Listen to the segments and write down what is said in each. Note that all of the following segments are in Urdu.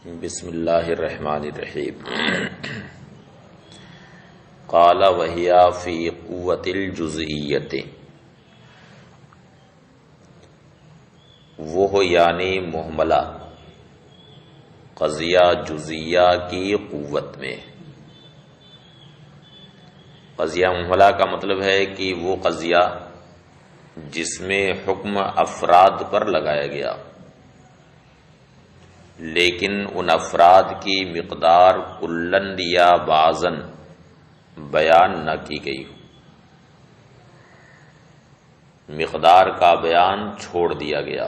بسم اللہ الرحمن الرحیم قال وہی فی قوت الجزئیت، وہ یعنی محملہ قضیہ جزئیہ کی قوت میں۔ قضیہ محملہ کا مطلب ہے کہ وہ قضیہ جس میں حکم افراد پر لگایا گیا لیکن ان افراد کی مقدار کلن یا بعضاً بیان نہ کی گئی، مقدار کا بیان چھوڑ دیا گیا،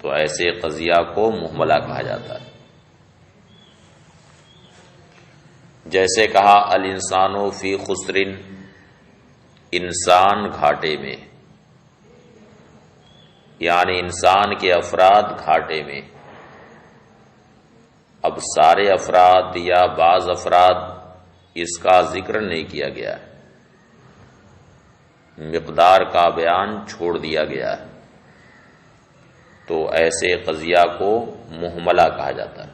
تو ایسے قضیہ کو محملہ کہا جاتا ہے۔ جیسے کہا الانسان فی خسر، انسان گھاٹے میں، یعنی انسان کے افراد گھاٹے میں۔ اب سارے افراد یا بعض افراد اس کا ذکر نہیں کیا گیا ہے، مقدار کا بیان چھوڑ دیا گیا ہے، تو ایسے قضیہ کو محملہ کہا جاتا ہے۔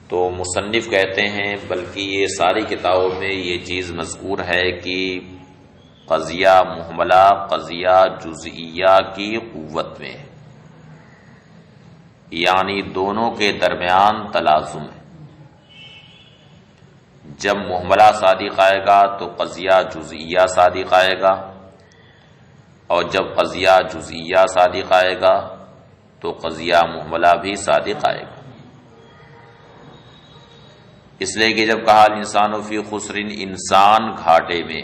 تو مصنف کہتے ہیں بلکہ یہ ساری کتابوں میں یہ چیز مذکور ہے کہ قضیہ محملہ قضیہ جزئیہ کی قوت میں، یعنی دونوں کے درمیان تلازم ہے۔ جب محملہ صادق آئے گا تو قضیہ جزئیہ صادق آئے گا، اور جب قضیہ جزئیہ صادق آئے گا تو قضیہ محملہ بھی صادق آئے گا۔ اس لیے کہ جب کہا الانسان فی خسر، انسان گھاٹے میں،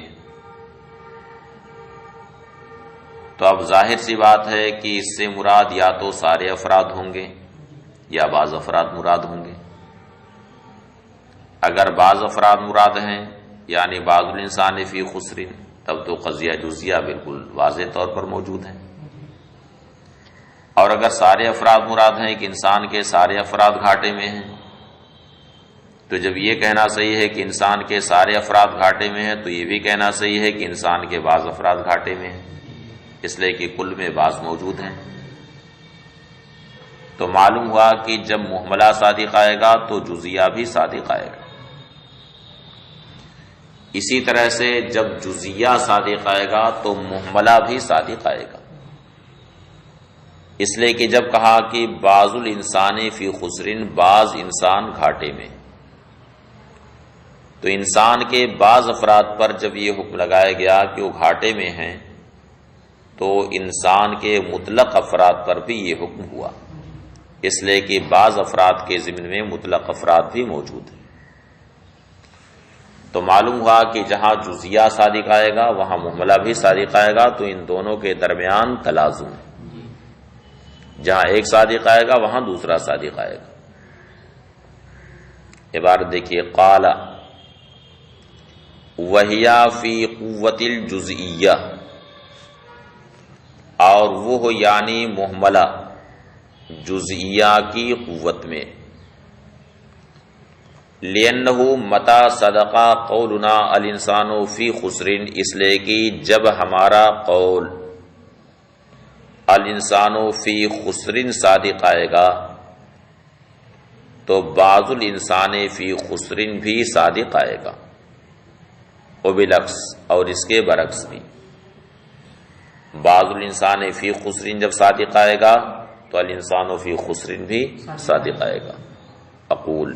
تو اب ظاہر سی بات ہے کہ اس سے مراد یا تو سارے افراد ہوں گے یا بعض افراد مراد ہوں گے۔ اگر بعض افراد مراد ہیں یعنی بعض الانسان فی خسر، تب تو قضیہ جزئیہ بالکل واضح طور پر موجود ہے۔ اور اگر سارے افراد مراد ہیں کہ انسان کے سارے افراد گھاٹے میں ہیں، تو جب یہ کہنا صحیح ہے کہ انسان کے سارے افراد گھاٹے میں ہیں، تو یہ بھی کہنا صحیح ہے کہ انسان کے بعض افراد گھاٹے میں ہیں، اس لیے کہ کل میں بعض موجود ہیں۔ تو معلوم ہوا کہ جب محملہ صادق آئے گا تو جزئیہ بھی صادق آئے گا۔ اسی طرح سے جب جزئیہ صادق آئے گا تو محملہ بھی صادق آئے گا، اس لیے کہ جب کہا کہ بعض الانسان فی خسر، بعض انسان گھاٹے میں، تو انسان کے بعض افراد پر جب یہ حکم لگایا گیا کہ وہ گھاٹے میں ہیں، تو انسان کے مطلق افراد پر بھی یہ حکم ہوا، اس لیے کہ بعض افراد کے ضمن میں مطلق افراد بھی موجود ہیں۔ تو معلوم ہوا کہ جہاں جزئیہ صادق آئے گا وہاں محملہ بھی صادق آئے گا، تو ان دونوں کے درمیان تلازم ہے۔ جہاں ایک صادق آئے گا وہاں دوسرا صادق آئے گا۔ عبارت دیکھیے، قال وہیا فی قوت الجزئیہ، اور وہ یعنی محملہ جزئیہ کی قوت میں، لِأَنَّهُ مَتَى صَدَقَ قَوْلُنَا الْإِنسَانُ فِي خُسْرٍ، اس لیے کہ جب ہمارا قول الانسان فی خسر صادق آئے گا تو بعض الانسان فی خسر بھی صادق آئے گا، وبالعکس، اور اس کے برعکس بھی۔ بعض الانسان فی خسر جب صادق آئے گا تو الانسان فی خسر بھی صادق آئے گا۔ اقول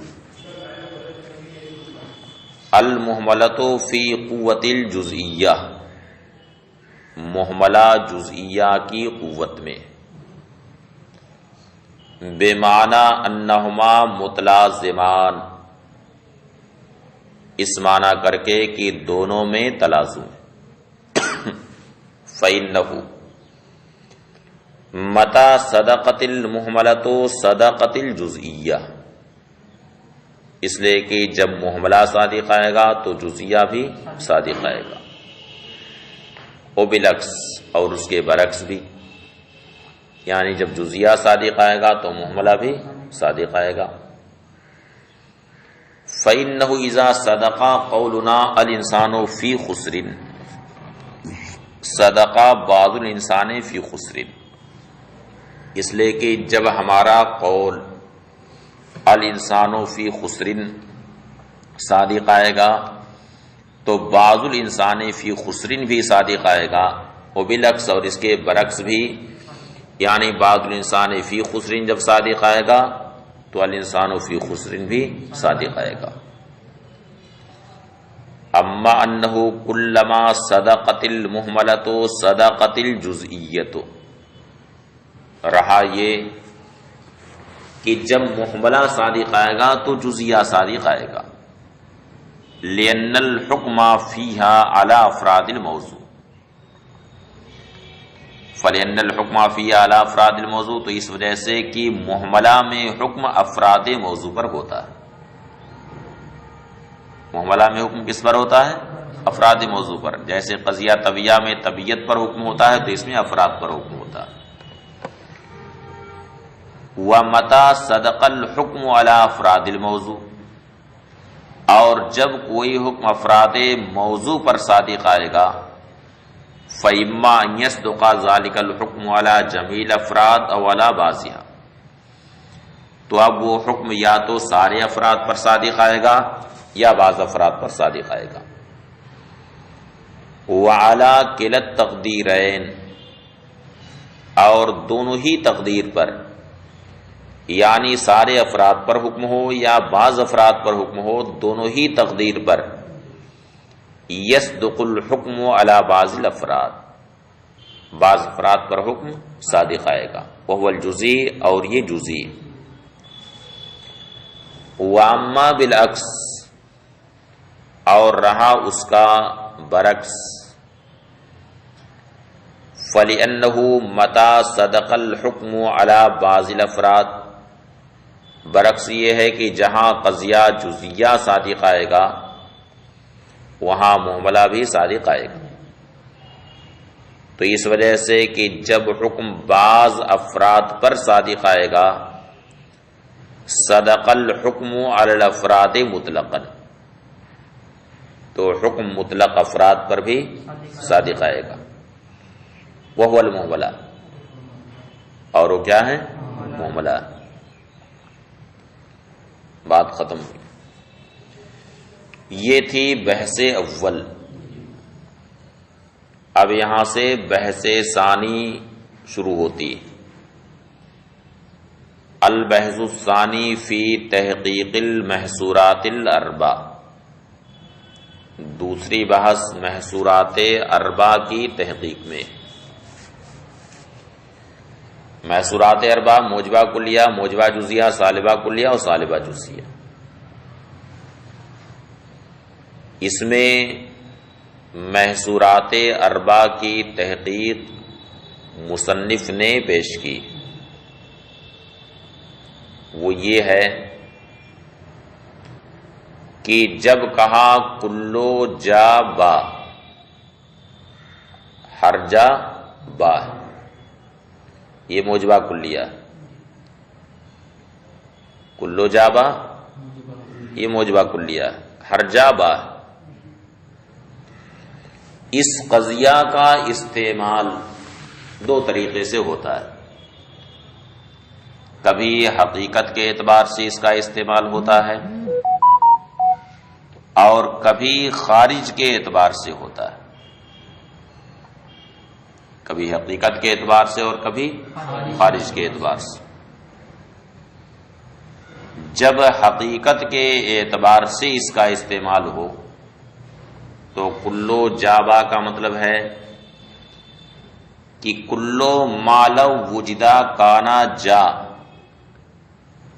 المحملۃ فی قوت الجزئیہ، محملہ جزئیہ کی قوت میں، بمعنی انہما متلازمان، اس معنی کر کے کہ دونوں میں تلازم ہے۔ فَإِنَّهُ مَتَى صَدَقَتِ الْمُحْمَلَةُ صَدَقَتِ الْجُزْئِيَّةُ، اس لیے کہ جب محملہ صادق آئے گا تو جزئیہ بھی صادق آئے گا، وبالعکس، اور اس کے برعکس بھی، یعنی جب جزئیہ صادق آئے گا تو محملہ بھی صادق آئے گا۔ فَإِنَّهُ إِذَا صَدَقَ قَوْلُنَا الْإِنسَانُ فِي خُسْرٍ، صدقہ بعض الانسان فی خسر، اس لیے کہ جب ہمارا قول الانسان فی خسر صادق آئے گا تو بعض الانسان فی خسر بھی صادق آئے گا، وبالعکس اور اس کے برعکس بھی، یعنی بعض الانسان فی خسر جب صادق آئے گا تو الانسان فی خسر بھی صادق آئے گا۔ اما انہ کلما صدقت المحملۃ صدقت الجزئیۃ، رہا یہ کہ جب محملہ صادق آئے گا تو جزیہ صادق آئے گا، لأن الحکم فیہا علی افراد الموضوع، فلأن الحکم فیہا علی افراد الموضوع، تو اس وجہ سے کہ محملہ میں حکم افراد موضوع پر ہوتا ہے۔ محملہ میں حکم کس پر ہوتا ہے؟ افراد موضوع پر، جیسے قضیہ طبیعہ میں طبیعت پر حکم ہوتا ہے تو اس میں افراد پر حکم ہوتا ہے۔ وَمَتَى صَدَقَ الْحُكْمُ عَلَى أَفْرَادِ الْمَوْضُوع، اور جب کوئی حکم افراد موضوع پر صادق آئے گا، فَإِمَّا أَن يَصْدُقَ ذَلِكَ الْحُكْمُ عَلَى جَمِيعِ الْأَفْرَادِ أَوْ عَلَى بَعْضِهَا، تو اب وہ حکم یا تو سارے افراد پر صادق آئے گا یا بعض افراد پر صادق آئے گا۔ وَعَلَى كِلَا التَّقْدِيرَيْنِ، اور دونوں ہی تقدیر پر، یعنی سارے افراد پر حکم ہو یا بعض افراد پر حکم ہو، دونوں ہی تقدیر پر یصدق الحکم علی بعض الافراد، بعض افراد پر حکم صادق آئے گا، وہو الجزئی، اور یہ جزئی۔ واما بالعکس، اور رہا اس کا برعکس، فلأنہ متی صدق الحکم علی بعض الافراد، برعکس یہ ہے کہ جہاں قضیہ جزیہ صادق آئے گا وہاں محملہ بھی صادق آئے گا، تو اس وجہ سے کہ جب حکم بعض افراد پر صادق آئے گا صدق الحکم علی الافراد مطلقا، تو حکم مطلق افراد پر بھی صادق آئے گا، وہو المحملہ، اور وہ کیا ہے؟ محملہ۔ بات ختم ہوئی۔ یہ تھی بحث اول، اب یہاں سے بحث ثانی شروع ہوتی۔ البحث الثانی فی تحقیق المحصورات الاربع، دوسری بحث محصورات اربع کی تحقیق میں۔ محصورات اربع موجبہ کلیہ، موجبہ جزیہ، سالبہ کلیہ اور سالبہ جزیہ۔ اس میں محصورات اربع کی تحقیق مصنف نے پیش کی، وہ یہ ہے کہ جب کہا کلو جا با، ہر جا با، یہ موجبہ کلیہ، کلو جا با یہ موجبہ کلیہ، ہر جا با، اس قضیہ کا استعمال دو طریقے سے ہوتا ہے، کبھی حقیقت کے اعتبار سے اس کا استعمال ہوتا ہے اور کبھی خارج کے اعتبار سے ہوتا ہے، کبھی حقیقت کے اعتبار سے اور کبھی خارج کے اعتبار سے۔ جب حقیقت کے اعتبار سے اس کا استعمال ہو تو کلو جابا کا مطلب ہے کہ کلو ما لو وجدہ کانا جا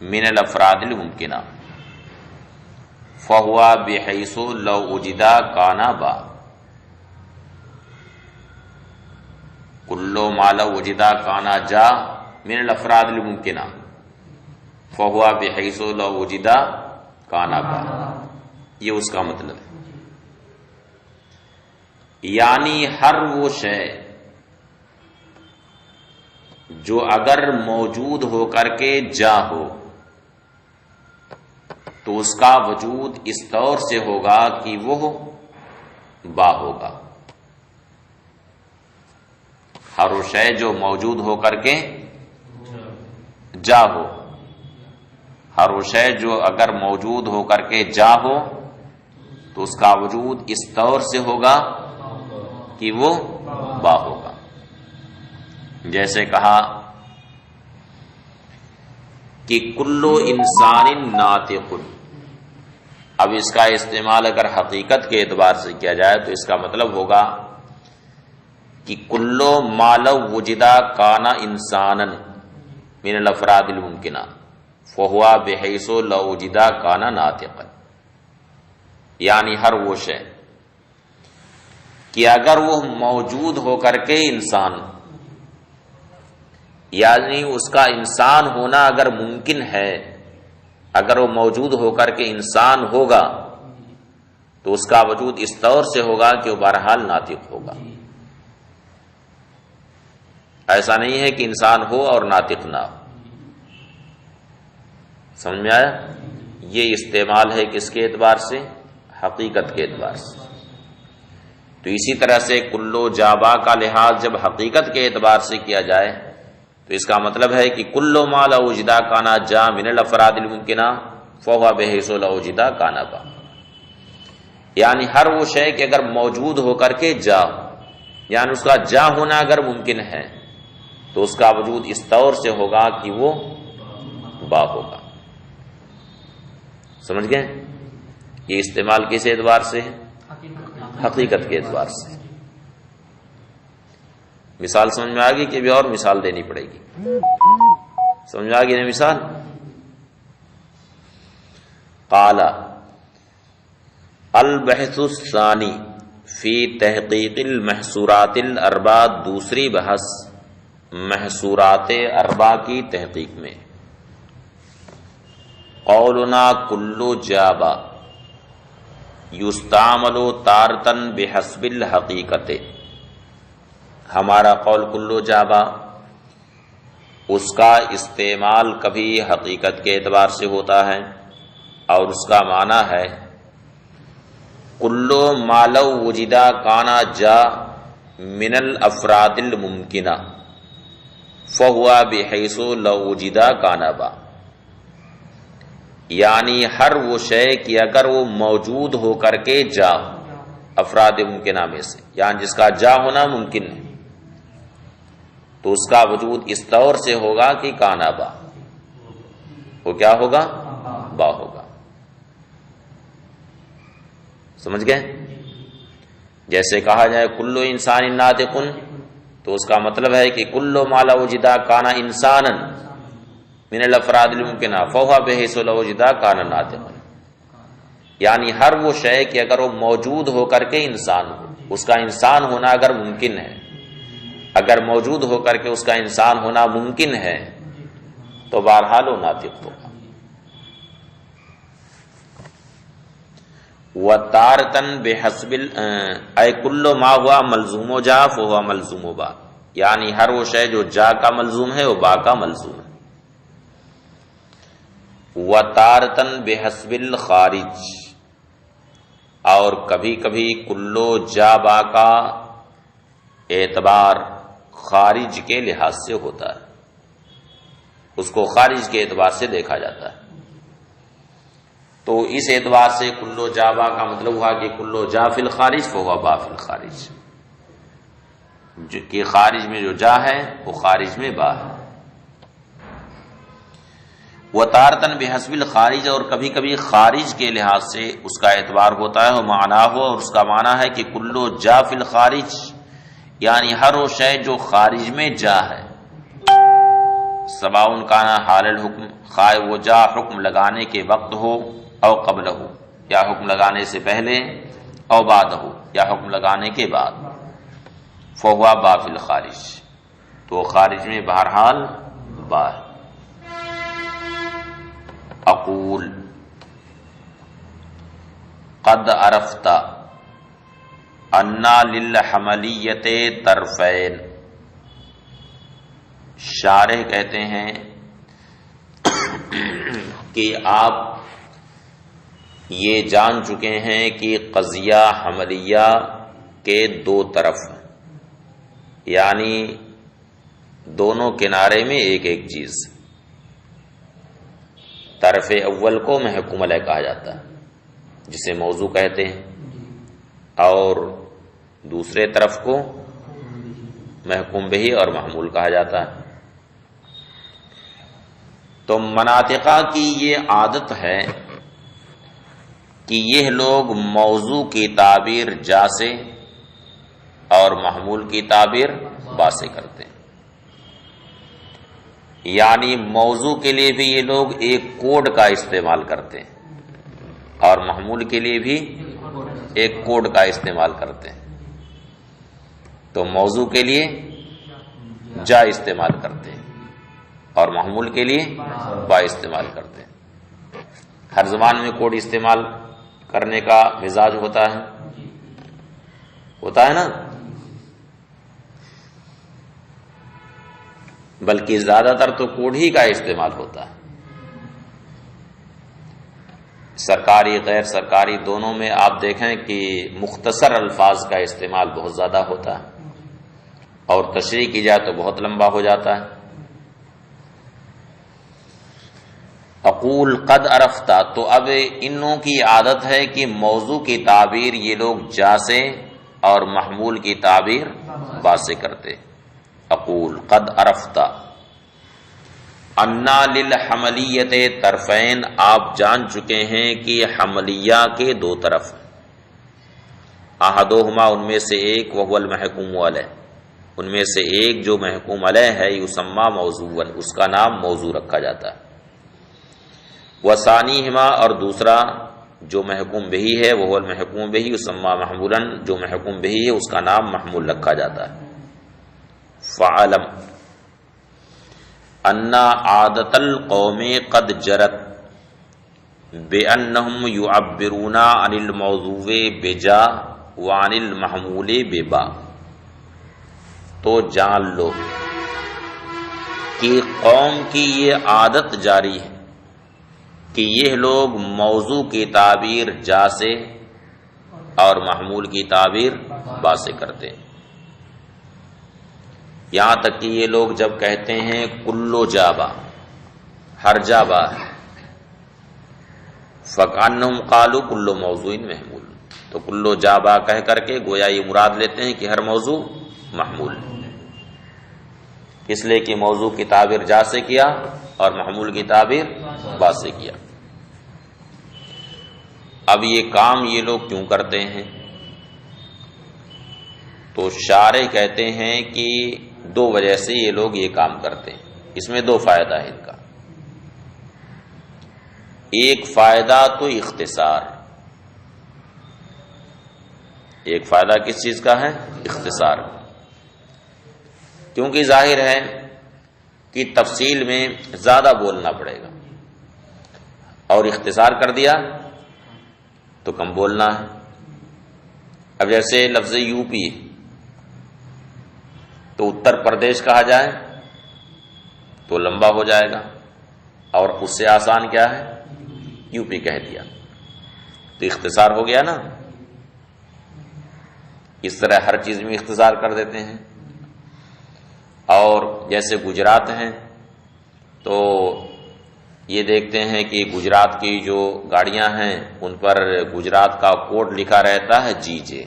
من الافراد الممکنہ فہوا بحیث لو وجدہ کانا با، کلو ما لو وجدہ کانا جا من الافراد الممکنہ فہوا بحیث لو وجدہ کانا با، یہ اس کا مطلب ہے۔ یعنی ہر وہ شے جو اگر موجود ہو کر کے جا ہو تو اس کا وجود اس طور سے ہوگا کہ وہ با ہوگا، ہر وہ شے جو موجود ہو کر کے جا ہو، ہر وہ شے جو اگر موجود ہو کر کے جا ہو تو اس کا وجود اس طور سے ہوگا کہ وہ با ہوگا. جیسے کہا کہ کلو انسان ناطق، اب اس کا استعمال اگر حقیقت کے اعتبار سے کیا جائے تو اس کا مطلب ہوگا کہ کلو ما لو وجدا کانا انسانا من الافراد الممکنہ فہوا بحیث لو وجدا کانا ناطقا، یعنی ہر وہ شے کہ اگر وہ موجود ہو کر کے انسان، یعنی اس کا انسان ہونا اگر ممکن ہے، اگر وہ موجود ہو کر کے انسان ہوگا تو اس کا وجود اس طور سے ہوگا کہ وہ بہرحال ناطق ہوگا. ایسا نہیں ہے کہ انسان ہو اور ناطق نہ ہو. سمجھ میں آیا؟ یہ استعمال ہے کس کے اعتبار سے؟ حقیقت کے اعتبار سے. تو اسی طرح سے کلو جابا کا لحاظ جب حقیقت کے اعتبار سے کیا جائے تو اس کا مطلب ہے کہ کلو ما لو وجدا کانا جا من الافراد الممکنہ فہو بحیث لو وجدا کانا با، یعنی ہر وہ شے کہ اگر موجود ہو کر کے جا، یعنی اس کا جا ہونا اگر ممکن ہے تو اس کا وجود اس طور سے ہوگا کہ وہ با ہوگا. سمجھ گئے؟ یہ استعمال کس اعتبار سے ہے؟ حقیقت کے اعتبار سے. مثال سمجھ میں آ گئی کہ ابھی اور مثال دینی پڑے گی؟ سمجھ میں آ گئی نا مثال؟ قال البحث الثانی فی تحقیق المحصورات الاربع، دوسری بحث محصورات اربع کی تحقیق میں. قولنا کلو جابا یستعمل تارتن بحسب الحقیقت، ہمارا قول کلو جابا اس کا استعمال کبھی حقیقت کے اعتبار سے ہوتا ہے اور اس کا معنی ہے کلو ما لو وجدا کانا جا من الافراد الممکنہ فہوا بحیث لو وجدا کانا با، یعنی ہر وہ شے کہ اگر وہ موجود ہو کر کے جا افراد ممکنہ میں سے، یعنی جس کا جا ہونا ممکن ہے، تو اس کا وجود اس طور سے ہوگا کہ کانا با، وہ کیا ہوگا؟ با ہوگا. سمجھ گئے؟ جیسے کہا جائے کلو انسان ناطق تو اس کا مطلب ہے کہ کلو ما لو وجدا کانا انسانا من الافراد الممکنہ فہو بحیث لو وجدا کانا ناطقا، یعنی ہر وہ شے کہ اگر وہ موجود ہو کر کے انسان ہو، اس کا انسان ہونا اگر ممکن ہے، اگر موجود ہو کر کے اس کا انسان ہونا ممکن ہے تو بہرحال وہ ناطق ہوگا. وَتَارَةً بِحَسْبِ اے کلو ما ہوا ملزوم و جا فہو ملزوم و با، یعنی ہر وہ شے جو جا کا ملزوم ہے وہ با کا ملزوم ہے. وَتَارَةً بِحَسْبِ الْخَارِج، اور کبھی کبھی کلو جا با کا اعتبار خارج کے لحاظ سے ہوتا ہے، اس کو خارج کے اعتبار سے دیکھا جاتا ہے. تو اس اعتبار سے کلو جا با کا مطلب ہوا کہ کلو جا فی الخارج فہو با فی الخارج، کہ خارج میں جو جا ہے وہ خارج میں با ہے. وَتَارَةً بِحَسْبِ الْخَارِج، اور کبھی کبھی خارج کے لحاظ سے اس کا اعتبار ہوتا ہے، وہ معنی ہو، اور اس کا معنی ہے کہ کلو جا فی الخارج، یعنی ہر وہ شے جو خارج میں جا ہے، سواء کانا حال الحکم، خواہ وہ جا حکم لگانے کے وقت ہو او قبل ہو، یا حکم لگانے سے پہلے، او بعد ہو، یا حکم لگانے کے بعد، فہوا با فی الخارج، تو خارج میں بہرحال با ہے. اقول قد عرفت انا للحملیت طرفین، شارح کہتے ہیں کہ آپ یہ جان چکے ہیں کہ قضیہ حملیہ کے دو طرف ہیں، یعنی دونوں کنارے میں ایک ایک چیز. طرف اول کو محکوم علیہ کہا جاتا ہے جسے موضوع کہتے ہیں، اور دوسرے طرف کو محکوم بہی اور محمول کہا جاتا ہے۔ تو مناطقہ کی یہ عادت ہے کہ یہ لوگ موضوع کی تعبیر جا سے اور محمول کی تعبیر با سے کرتے ہیں، یعنی موضوع کے لیے بھی یہ لوگ ایک کوڈ کا استعمال کرتے ہیں اور محمول کے لیے بھی ایک کوڈ کا استعمال کرتے ہیں۔ تو موضوع کے لیے جا استعمال کرتے ہیں اور محمول کے لیے با استعمال کرتے ہیں۔ ہر زبان میں کوڈ استعمال کرنے کا مزاج ہوتا ہے نا، بلکہ زیادہ تر تو کوڈ ہی کا استعمال ہوتا ہے۔ سرکاری غیر سرکاری دونوں میں آپ دیکھیں کہ مختصر الفاظ کا استعمال بہت زیادہ ہوتا ہے اور تشریح کی جائے تو بہت لمبا ہو جاتا ہے۔ اقول قد عرفتا، تو اب انوں کی عادت ہے کہ موضوع کی تعبیر یہ لوگ جا سے اور محمول کی تعبیر با سے کرتے۔ اقول قد عرفتا انا للحملیت طرفین، آپ جان چکے ہیں کہ حملیہ کے دو طرف، احدہما ان میں سے ایک، وہو المحکوم علیہ، ان میں سے ایک جو محکوم علیہ ہے، یسمى موضوعا، اس کا نام موضوع رکھا جاتا ہے، وثانیہما، اور دوسرا جو محکوم بہی ہے، وہو المحکوم بہی، یسمى محمولا، جو محکوم بہی ہے اس کا نام محمول رکھا جاتا ہے۔ فعلم ان عادت القوم قد جرت بانہم یعبرون عن الموضوع بجا وعن المحمول ببا، تو جان لو کہ قوم کی یہ عادت جاری ہے کہ یہ لوگ موضوع کی تعبیر جا سے اور محمول کی تعبیر با سے کرتے ہیں، یہاں تک کہ یہ لوگ جب کہتے ہیں کلو جابا، ہر جابا ہے، فکانہم قالوا کلو موضوع محمول، تو کلو جابا کہہ کر کے گویا یہ مراد لیتے ہیں کہ ہر موضوع محمول ہے، اس لیے کہ موضوع کی تعبیر جا سے کیا اور محمول کی تعبیر با سے کیا۔ اب یہ کام یہ لوگ کیوں کرتے ہیں؟ تو شارح کہتے ہیں کہ دو وجہ سے یہ لوگ یہ کام کرتے ہیں، اس میں دو فائدہ ہے ان کا۔ ایک فائدہ تو اختصار، ایک فائدہ کس چیز کا ہے؟ اختصار، کیونکہ ظاہر ہے کہ تفصیل میں زیادہ بولنا پڑے گا اور اختصار کر دیا تو کم بولنا ہے۔ اب جیسے لفظ یو پی تو اتر پردیش کہا جائے تو لمبا ہو جائے گا، اور اس سے آسان کیا ہے؟ یو پی کہہ دیا تو اختصار ہو گیا نا۔ اس طرح ہر چیز میں اختصار کر دیتے ہیں۔ اور جیسے گجرات ہیں تو یہ دیکھتے ہیں کہ گجرات کی جو گاڑیاں ہیں ان پر گجرات کا کوڈ لکھا رہتا ہے جی جے،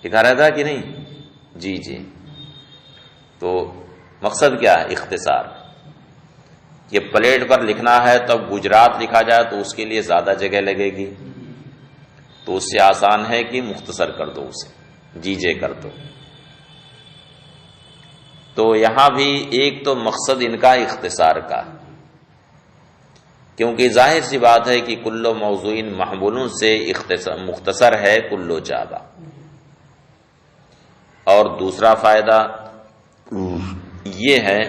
لکھا رہتا ہے کہ نہیں؟ جی جے، تو مقصد کیا ہے؟ اختصار۔ یہ پلیٹ پر لکھنا ہے تب گجرات لکھا جائے تو اس کے لیے زیادہ جگہ لگے گی، تو اس سے آسان ہے کہ مختصر کر دو، اسے جی جے کر دو۔ تو یہاں بھی ایک تو مقصد ان کا اختصار کا، کیونکہ ظاہر سی بات ہے کہ کلو موضوع محمولوں سے مختصر ہے کلو جابا۔ اور دوسرا فائدہ یہ ہے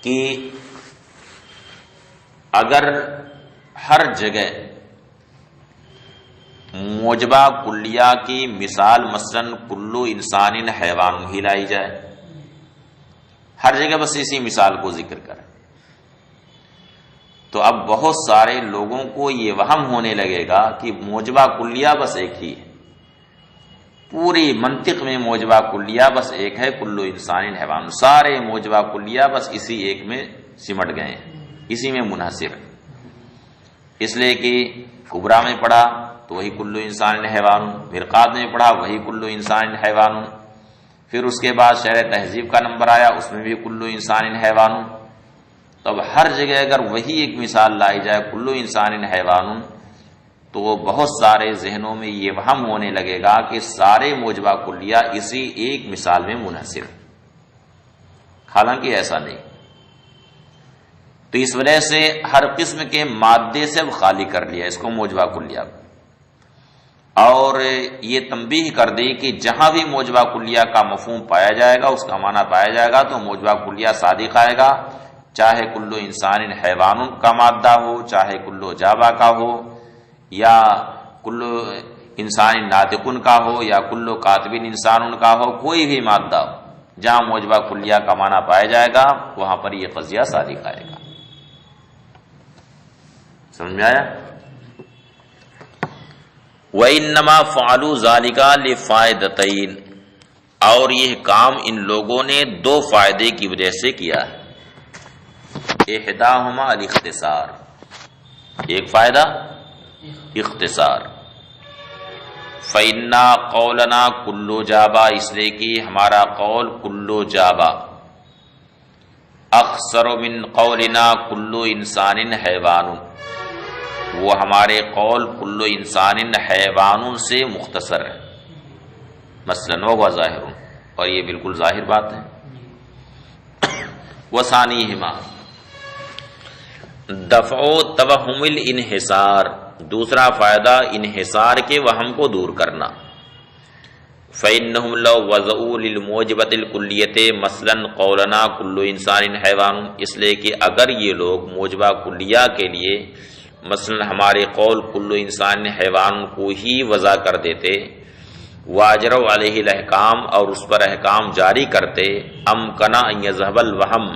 کہ اگر ہر جگہ موجبہ کلیہ کی مثال مثلا کلو انسان حیوان ہی لائی جائے، ہر جگہ بس اسی مثال کو ذکر کریں، تو اب بہت سارے لوگوں کو یہ وہم ہونے لگے گا کہ موجبہ کلیہ بس ایک ہی ہے، پوری منطق میں موجبہ کلیہ بس ایک ہے، کلو انسان حیوان، سارے موجبہ کلیہ بس اسی ایک میں سمٹ گئے ہیں، اسی میں منحصر، اس لیے کہ کبرا میں پڑھا تو وہی کلو انسان حیوان، مرقات میں پڑھا وہی کلو انسان حیوان، پھر اس کے بعد شرح تہذیب کا نمبر آیا، اس میں بھی کلو انسان حیوان۔ تو اب ہر جگہ اگر وہی ایک مثال لائی جائے کلو انسان حیوان، تو وہ بہت سارے ذہنوں میں یہ وہم ہونے لگے گا کہ سارے موجبہ کلیہ اسی ایک مثال میں منحصر، حالانکہ ایسا نہیں۔ تو اس وجہ سے ہر قسم کے مادے سے خالی کر لیا اس کو موجبہ کلیہ، اور یہ تنبیہ کر دی کہ جہاں بھی موجبہ کلیہ کا مفہوم پایا جائے گا، اس کا معنی پایا جائے گا، تو موجبہ کلیہ صادق آئے گا، چاہے کلو انسان حیوان کا مادہ ہو، چاہے کلو جابا کا ہو، یا کلو انسان ناطقن کا ہو، یا کلو کاتبین انسان کا ہو، کوئی بھی مادہ ہو، جہاں موجبہ کلیہ کا معنی پایا جائے گا وہاں پر یہ قضیہ صادق آئے گا۔ سمجھ میں آیا؟ وَإِنَّمَا فَعَلُوا ذَلِكَ لِفَائِدَتَيْنِ، اور یہ کام ان لوگوں نے دو فائدے کی وجہ سے کیا ہے۔ احداہما الاختصار، ایک فائدہ اختصار، فَإِنَّا قَوْلَنَا كُلُّ جَابَا، اس لیے کہ ہمارا قول کلو جابا اخصر من قولنا کلو انسان حیوان، وہ ہمارے قول کلو انسان حیوان سے مختصر ہے، مثلا وہو ظاہر، اور یہ بالکل ظاہر بات ہے۔ وثانیہما دفع توہم الانحصار، دوسرا فائدہ انحصار کے وہم کو دور کرنا۔ فإنہم لو وضعوا للموجبۃ الکلیۃ مثلا قولنا کل انسان حیوان، اس لیے کہ اگر یہ لوگ موجبہ کلیہ کے لیے مثلا ہمارے قول کل انسان حیوان کو ہی وضع کر دیتے، واجروا علیہ الاحکام، اور اس پر احکام جاری کرتے، امکنا ان یذهب الوہم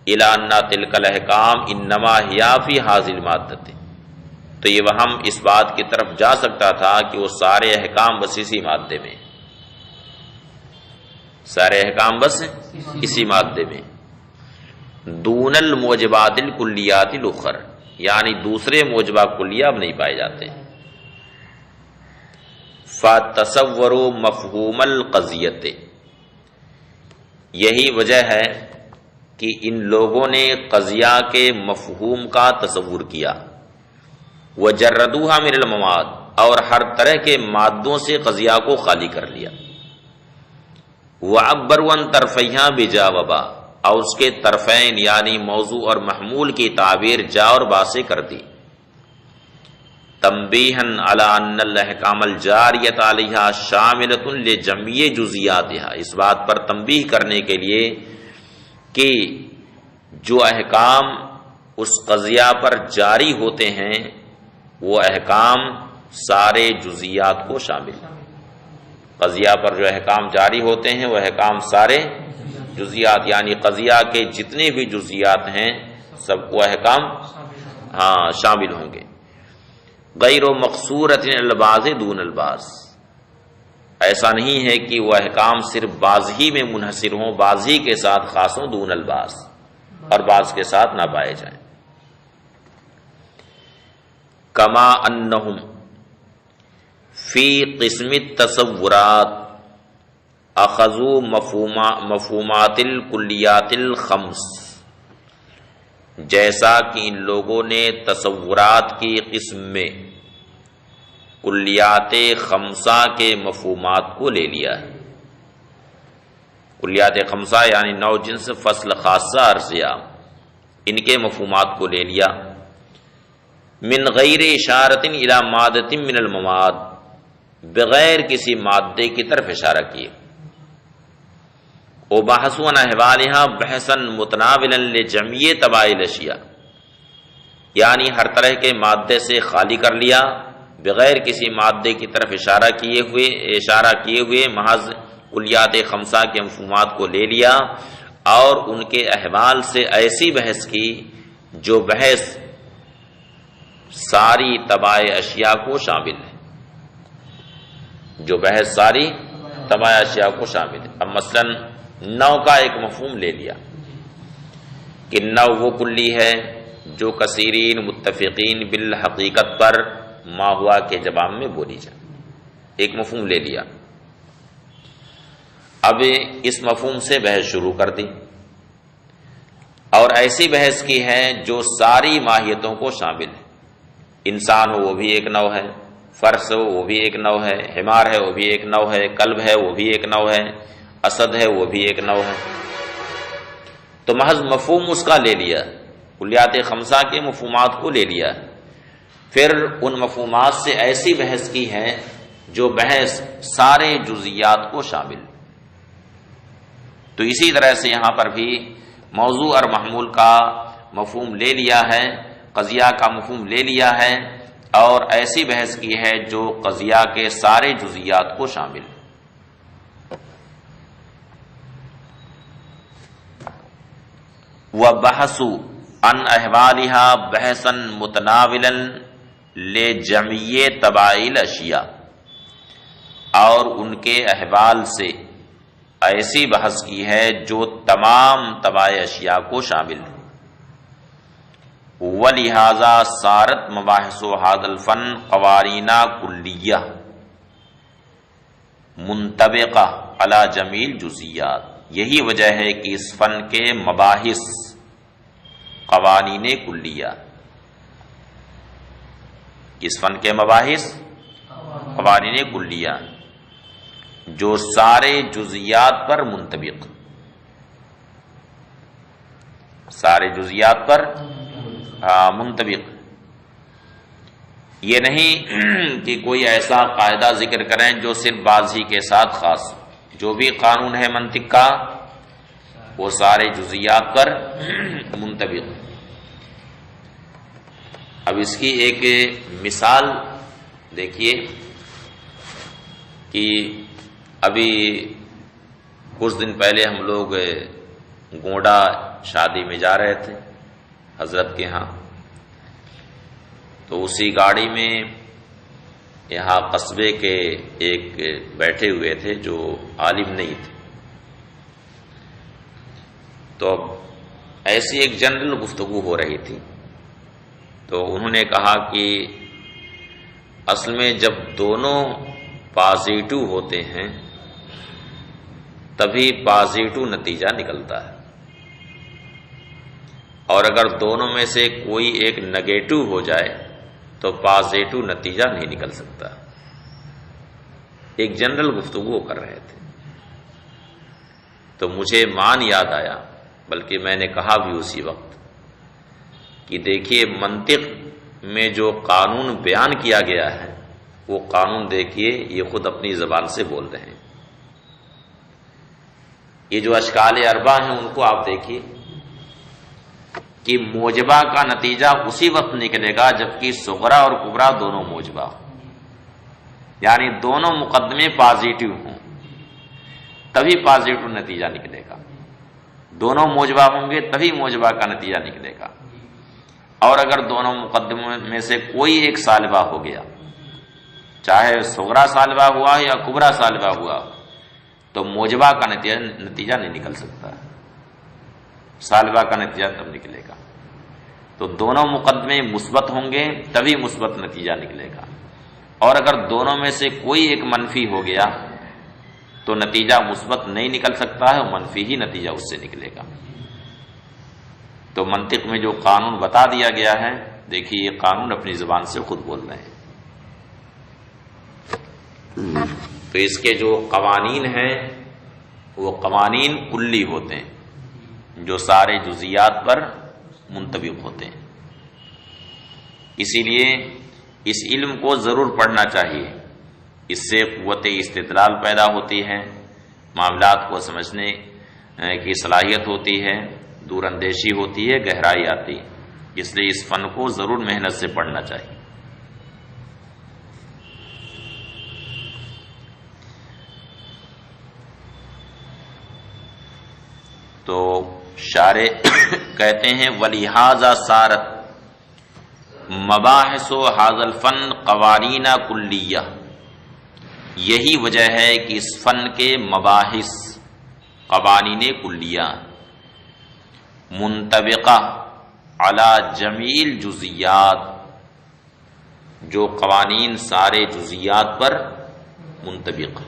الی ان تلک الاحکام انما ہی فی ھذہ المادۃ، تو یہ وہم اس بات کی طرف جا سکتا تھا کہ وہ سارے احکام بس اسی مادے میں، سارے احکام بس اسی مادے میں، دون الموجبات الکلیات الاخر، یعنی دوسرے موجبہ کلیہ اب نہیں پائے جاتے۔ فَتَصَوَّرُوا مَفْهُومَ الْقَضِيَّةِ، یہی وجہ ہے کہ ان لوگوں نے قضیہ کے مفہوم کا تصور کیا، وَجَرَّدُوهَا مِنَ الْمَوَادِ، اور ہر طرح کے مادوں سے قضیہ کو خالی کر لیا، وَعَبَّرُوا عَن طَرْفَيْهَا بِجَاوَبَا، اور اس کے طرفین یعنی موضوع اور محمول کی تعبیر جا اور با سے کر دی، تنبیہاً علی ان الاحکام الجاریۃ علیہا شاملۃ لجمیع جزیاتہا، اس بات پر تنبیہ کرنے کے لیے کہ جو احکام اس قضیہ پر جاری ہوتے ہیں وہ احکام سارے جزیات کو شامل ہیں، قضیہ پر جو احکام جاری ہوتے ہیں وہ احکام سارے جزیات، یعنی قضیہ کے جتنے بھی جزیات ہیں سب کو احکام شامل ہوں گے، غیر مقصورۃ البعض دون البعض، ایسا نہیں ہے کہ وہ احکام صرف بعض ہی میں منحصر ہوں، بعض ہی کے ساتھ خاص ہوں، دون البعض، اور بعض کے ساتھ نہ پائے جائیں۔ کما انہم فی قسم التصورات اخذوا مفہومات الکلیات الخمس، جیسا کہ ان لوگوں نے تصورات کی قسم میں کلیات خمسہ کے مفہومات کو لے لیا ہے۔ کلیات خمسہ یعنی نو جنس فصل خاصہ عرضیہ، ان کے مفہومات کو لے لیا، من غیر اشارت الی مادۃ من المواد، بغیر کسی مادے کی طرف اشارہ کیے، وبحثوا عن احوالها بحثا متناولا لجميع طبائع الاشیاء، یعنی ہر طرح کے مادے سے خالی کر لیا، بغیر کسی مادے کی طرف اشارہ کیے ہوئے محض کلیات خمسہ کے مفہومات کو لے لیا، اور ان کے احوال سے ایسی بحث کی جو بحث ساری طبائع اشیاء کو شامل ہے، جو بحث ساری طبائع اشیاء کو شامل ہے۔ اب مثلا نو کا ایک مفہوم لے لیا، کہ نو وہ کلی ہے جو کثیرین متفقین بالحقیقت پر ما ہوا کے جواب میں بولی جائے. ایک مفہوم لے لیا. اب اس مفہوم سے بحث شروع کر دی اور ایسی بحث کی ہے جو ساری ماہیتوں کو شامل ہے. انسان ہو وہ بھی ایک نوع ہے، فرس ہو وہ بھی ایک نوع ہے، حمار ہے وہ بھی ایک نوع ہے، کلب ہے وہ بھی ایک نوع ہے، اسد ہے وہ بھی ایک نوع ہے. تو محض مفہوم اس کا لے لیا، کلیات خمسہ کے مفہومات کو لے لیا. پھر ان مفہومات سے ایسی بحث کی ہے جو بحث سارے جزیات کو شامل. تو اسی طرح سے یہاں پر بھی موضوع اور محمول کا مفہوم لے لیا ہے، قضیہ کا مفہوم لے لیا ہے اور ایسی بحث کی ہے جو قضیہ کے سارے جزیات کو شامل. وَبَحَثُ عَنْ أَحْوَالِهَا بَحْثًا مُتَنَاوِلًا لِجَمِيعِ تَبَعِ الْأَشْيَاءِ، اور ان کے احوال سے ایسی بحث کی ہے جو تمام تبع اشیاء کو شامل ہے. وَلِهَذَا صَارَتْ مَبَاحِثُ هَذَا الْفَنِّ قَوَانِینَ کُلِّیَّۃ مُنطَبِقَۃ عَلیٰ جَمِیعِ الْجُزْئِیَّات. یہی وجہ ہے کہ اس فن کے مباحث قوانین کلیہ، اس فن کے مباحث قوانین کلیہ جو سارے جزیات پر منطبق، سارے جزیات پر منطبق. یہ نہیں کہ کوئی ایسا قاعدہ ذکر کریں جو صرف بعض ہی کے ساتھ خاص. جو بھی قانون ہے منطق کا وہ سارے جزیات پر منطبق. اب اس کی ایک مثال دیکھیے کہ ابھی کچھ دن پہلے ہم لوگ گونڈا شادی میں جا رہے تھے حضرت کے ہاں. تو اسی گاڑی میں یہاں قصبے کے ایک بیٹھے ہوئے تھے جو عالم نہیں تھے. تو اب ایسی ایک جنرل گفتگو ہو رہی تھی. تو انہوں نے کہا کہ اصل میں جب دونوں پازیٹو ہوتے ہیں تبھی پازیٹو نتیجہ نکلتا ہے، اور اگر دونوں میں سے کوئی ایک نگیٹو ہو جائے تو پازیٹو نتیجہ نہیں نکل سکتا. ایک جنرل گفتگو کر رہے تھے تو مجھے مان یاد آیا، بلکہ میں نے کہا بھی اسی وقت کہ دیکھیے منطق میں جو قانون بیان کیا گیا ہے وہ قانون دیکھیے یہ خود اپنی زبان سے بول رہے ہیں. یہ جو اشکال اربع ہیں ان کو آپ دیکھیے کہ موجبہ کا نتیجہ اسی وقت نکلے گا جبکہ صغرا اور کبرا دونوں موجبہ ہوں، یعنی دونوں مقدمے پازیٹو ہوں تبھی پازیٹو نتیجہ نکلے گا. دونوں موجبہ ہوں گے تبھی موجبہ کا نتیجہ نکلے گا. اور اگر دونوں مقدموں میں سے کوئی ایک سالبہ ہو گیا، چاہے صغرا سالبہ ہوا یا کبرا سالبہ ہوا، تو موجبہ کا نتیجہ نہیں نکل سکتا، سالبہ کا نتیجہ تب نکلے گا. تو دونوں مقدمے مثبت ہوں گے تبھی مثبت نتیجہ نکلے گا، اور اگر دونوں میں سے کوئی ایک منفی ہو گیا تو نتیجہ مثبت نہیں نکل سکتا ہے، منفی ہی نتیجہ اس سے نکلے گا. تو منطق میں جو قانون بتا دیا گیا ہے دیکھیے یہ قانون اپنی زبان سے خود بول رہے ہیں. تو اس کے جو قوانین ہیں وہ قوانین کلی ہوتے ہیں جو سارے جزیات پر منطبق ہوتے ہیں. اسی لیے اس علم کو ضرور پڑھنا چاہیے، اس سے قوت استدلال پیدا ہوتی ہے، معاملات کو سمجھنے کی صلاحیت ہوتی ہے، دور اندیشی ہوتی ہے، گہرائی آتی ہے. اس لیے اس فن کو ضرور محنت سے پڑھنا چاہیے. تو شارح کہتے ہیں وَلِهَذَا صَارَتْ مَبَاحِثُ هَذَا الْفَنِّ قَوَانِینَ کُلِّیَّۃ. یہی وجہ ہے کہ اس فن کے مباحث قوانین کلیہ منطبقہ علی جمیع الجزیات، جو قوانین سارے جزیات پر منطبق